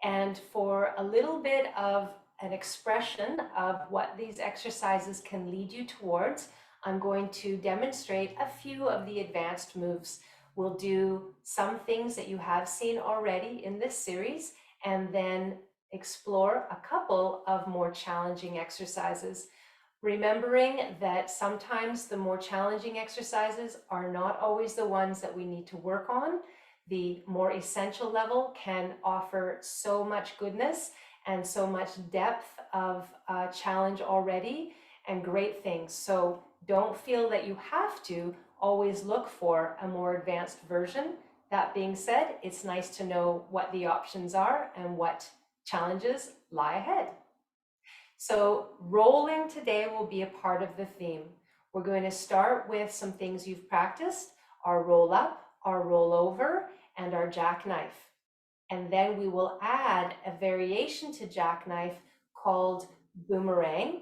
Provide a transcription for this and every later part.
And for a little bit of an expression of what these exercises can lead you towards, I'm going to demonstrate a few of the advanced moves. We'll do some things that you have seen already in this series, and then explore a couple of more challenging exercises. Remembering that sometimes the more challenging exercises are not always the ones that we need to work on. The more essential level can offer so much goodness and so much depth of challenge already and great things. So don't feel that you have to always look for a more advanced version. That being said, it's nice to know what the options are and what challenges lie ahead. So rolling today will be a part of the theme. We're going to start with some things you've practiced, our roll up, our roll over, and our jackknife. And then we will add a variation to jackknife called boomerang,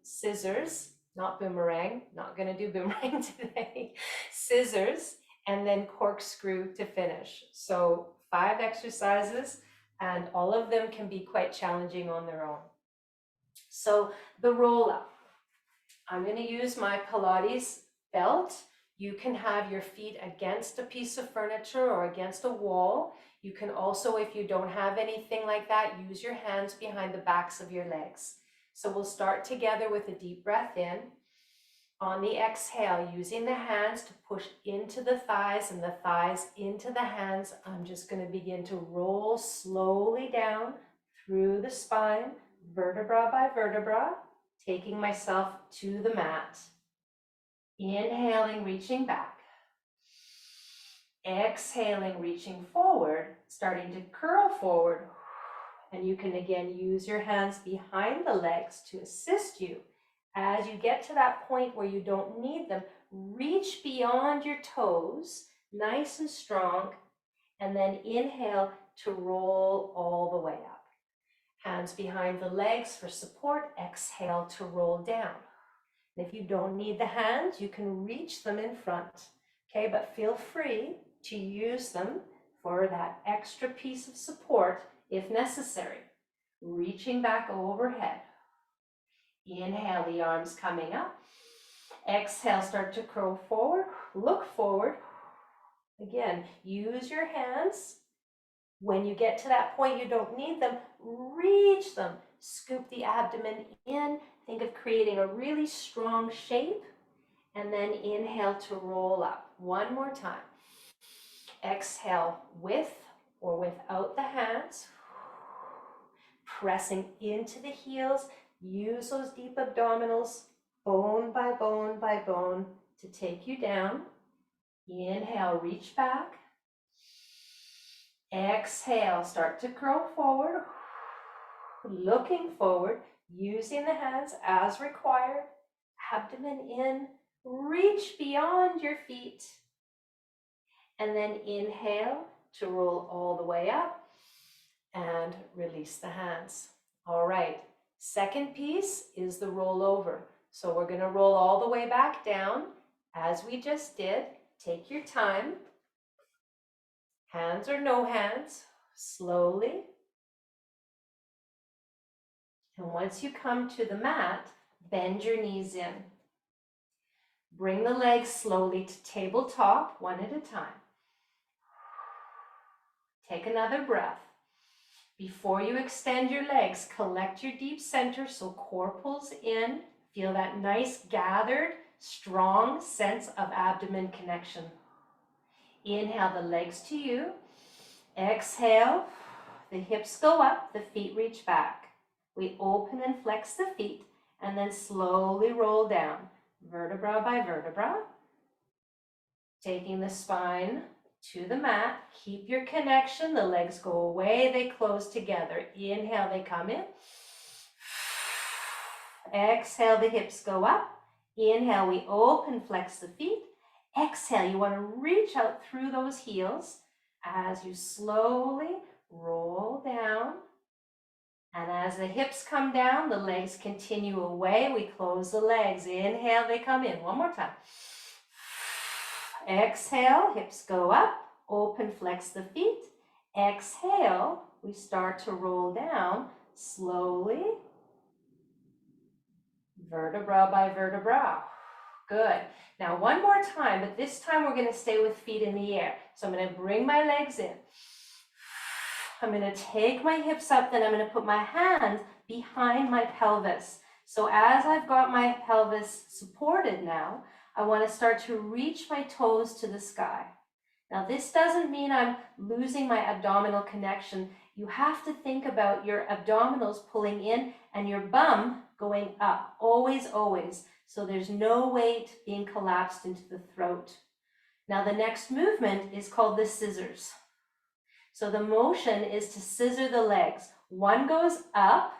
scissors, not boomerang, not gonna do boomerang today, scissors, and then corkscrew to finish. So 5 exercises, and all of them can be quite challenging on their own. So the roll up, I'm going to use my Pilates belt. You can have your feet against a piece of furniture or against a wall. You can also, if you don't have anything like that, use your hands behind the backs of your legs. So we'll start together with a deep breath in. On the exhale, using the hands to push into the thighs and the thighs into the hands, I'm just going to begin to roll slowly down through the spine, vertebra by vertebra, taking myself to the mat. Inhaling, reaching back. Exhaling, reaching forward, starting to curl forward. And you can again use your hands behind the legs to assist you. As you get to that point where you don't need them, reach beyond your toes, nice and strong, and then inhale to roll all the way up. Hands behind the legs for support, exhale to roll down. And if you don't need the hands, you can reach them in front, okay? But feel free to use them for that extra piece of support if necessary. Reaching back overhead. Inhale, the arms coming up. Exhale, start to curl forward, look forward. Again, use your hands. When you get to that point you don't need them, reach them. Scoop the abdomen in. Think of creating a really strong shape. And then inhale to roll up. One more time. Exhale with or without the hands. Pressing into the heels. Use those deep abdominals, bone by bone by bone, to take you down. Inhale, reach back. Exhale, start to curl forward, looking forward, using the hands as required, abdomen in, reach beyond your feet, and then inhale to roll all the way up and release the hands. All right, second piece is the roll over. So we're going to roll all the way back down as we just did. Take your time. Hands or no hands, slowly. And once you come to the mat, bend your knees in. Bring the legs slowly to tabletop, one at a time. Take another breath. Before you extend your legs, collect your deep center so core pulls in. Feel that nice gathered, strong sense of abdomen connection. Inhale the legs to you. Exhale, the hips go up, the feet reach back. We open and flex the feet and then slowly roll down, vertebra by vertebra. Taking the spine to the mat. Keep your connection. The legs go away, they close together. Inhale, they come in. Exhale, the hips go up. Inhale, we open, flex the feet. Exhale, you want to reach out through those heels as you slowly roll down. And as the hips come down, the legs continue away. We close the legs. Inhale, they come in. One more time. Exhale, hips go up. Open, flex the feet. Exhale, we start to roll down slowly, vertebra by vertebra. Good. Now one more time, but this time we're going to stay with feet in the air. So I'm going to bring my legs in. I'm going to take my hips up, then I'm going to put my hands behind my pelvis. So as I've got my pelvis supported now, I want to start to reach my toes to the sky. Now this doesn't mean I'm losing my abdominal connection. You have to think about your abdominals pulling in and your bum going up, always, always. So there's no weight being collapsed into the throat. Now the next movement is called the scissors. So the motion is to scissor the legs. One goes up,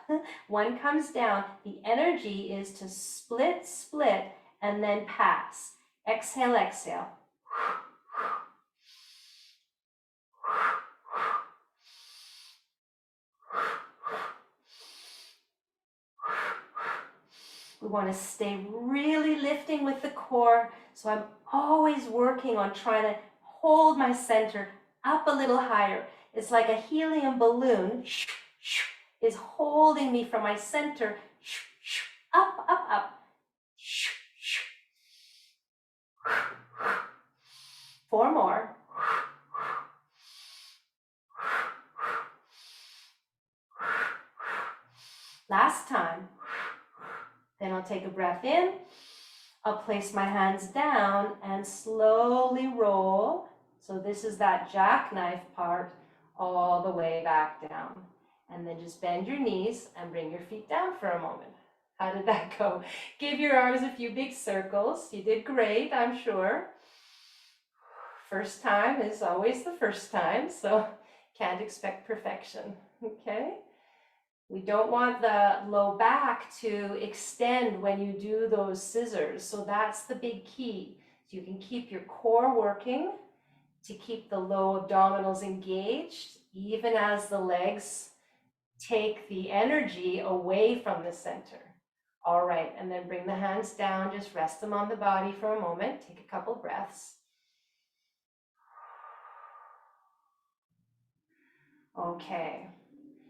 one comes down. The energy is to split, split, and then pass. Exhale, exhale. We want to stay really lifting with the core. So I'm always working on trying to hold my center up a little higher. It's like a helium balloon is holding me from my center up, up, up. 4 more. Last time. Then I'll take a breath in. I'll place my hands down and slowly roll. So this is that jackknife part all the way back down. And then just bend your knees and bring your feet down for a moment. How did that go? Give your arms a few big circles. You did great, I'm sure. First time is always the first time, so can't expect perfection, okay? We don't want the low back to extend when you do those scissors. So that's the big key. So you can keep your core working to keep the low abdominals engaged, even as the legs take the energy away from the center. All right, and then bring the hands down, just rest them on the body for a moment. Take a couple breaths. Okay.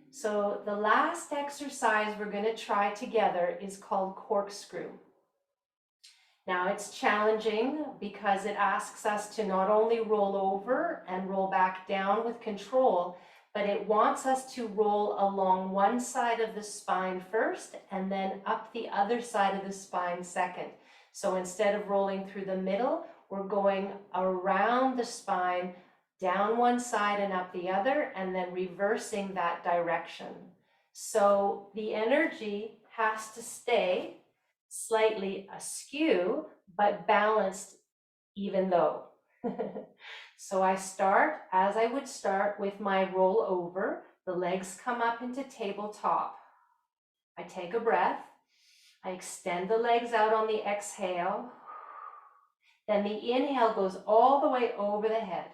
So the last exercise we're going to try together is called corkscrew. Now it's challenging because it asks us to not only roll over and roll back down with control, but it wants us to roll along one side of the spine first and then up the other side of the spine second. So instead of rolling through the middle, we're going around the spine, down one side and up the other, and then reversing that direction. So the energy has to stay slightly askew, but balanced even though. So I start as I would start with my roll over. The legs come up into tabletop. I take a breath. I extend the legs out on the exhale. Then the inhale goes all the way over the head.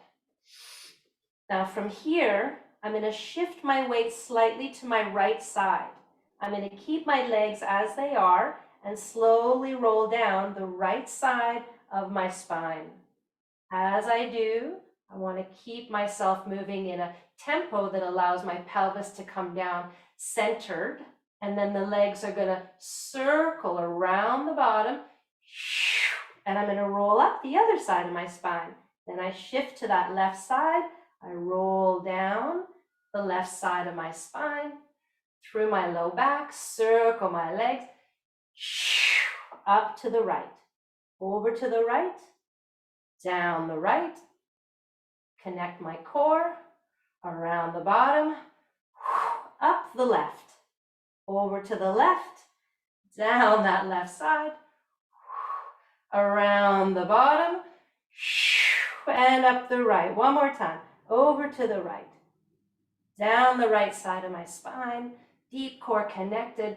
Now from here, I'm going to shift my weight slightly to my right side. I'm going to keep my legs as they are and slowly roll down the right side of my spine. As I do, I want to keep myself moving in a tempo that allows my pelvis to come down centered, and then the legs are going to circle around the bottom, and I'm going to roll up the other side of my spine. Then I shift to that left side. I roll down the left side of my spine, through my low back, circle my legs, up to the right, over to the right, down the right, connect my core, around the bottom, up the left, over to the left, down that left side, around the bottom, and up the right. One more time, over to the right, down the right side of my spine, deep core connected,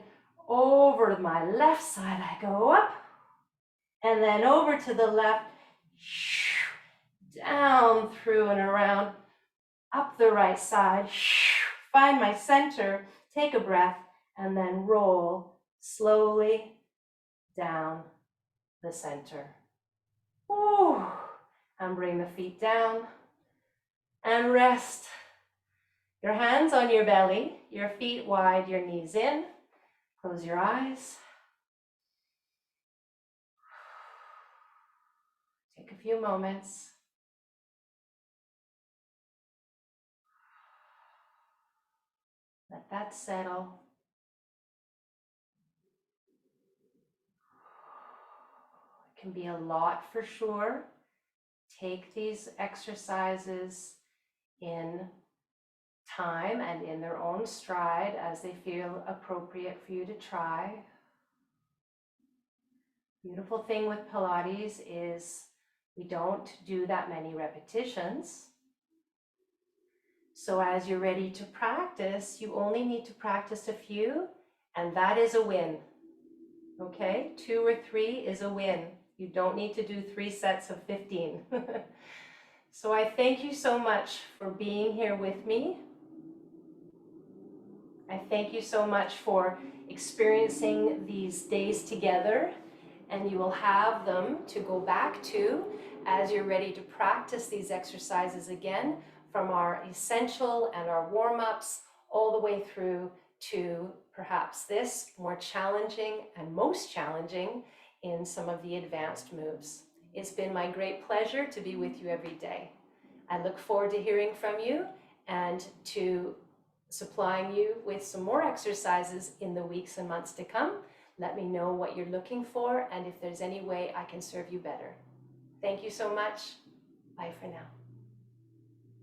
over to my left side, I go up, and then over to the left, down through and around, up the right side, find my center, take a breath, and then roll slowly down the center. Ooh. And bring the feet down and rest. Your hands on your belly, your feet wide, your knees in. Close your eyes. Take a few moments. Let that settle. It can be a lot for sure. Take these exercises in time and in their own stride as they feel appropriate for you to try. Beautiful thing with Pilates is we don't do that many repetitions. So as you're ready to practice, you only need to practice a few, and that is a win. Okay, 2 or 3 is a win. You don't need to do 3 sets of 15. So I thank you so much for being here with me. I thank you so much for experiencing these days together, and you will have them to go back to as you're ready to practice these exercises again, from our essential and our warm-ups all the way through to perhaps this more challenging and most challenging in some of the advanced moves. It's been my great pleasure to be with you every day. I look forward to hearing from you and to supplying you with some more exercises in the weeks and months to come. Let me know what you're looking for and if there's any way I can serve you better. Thank you so much. Bye for now.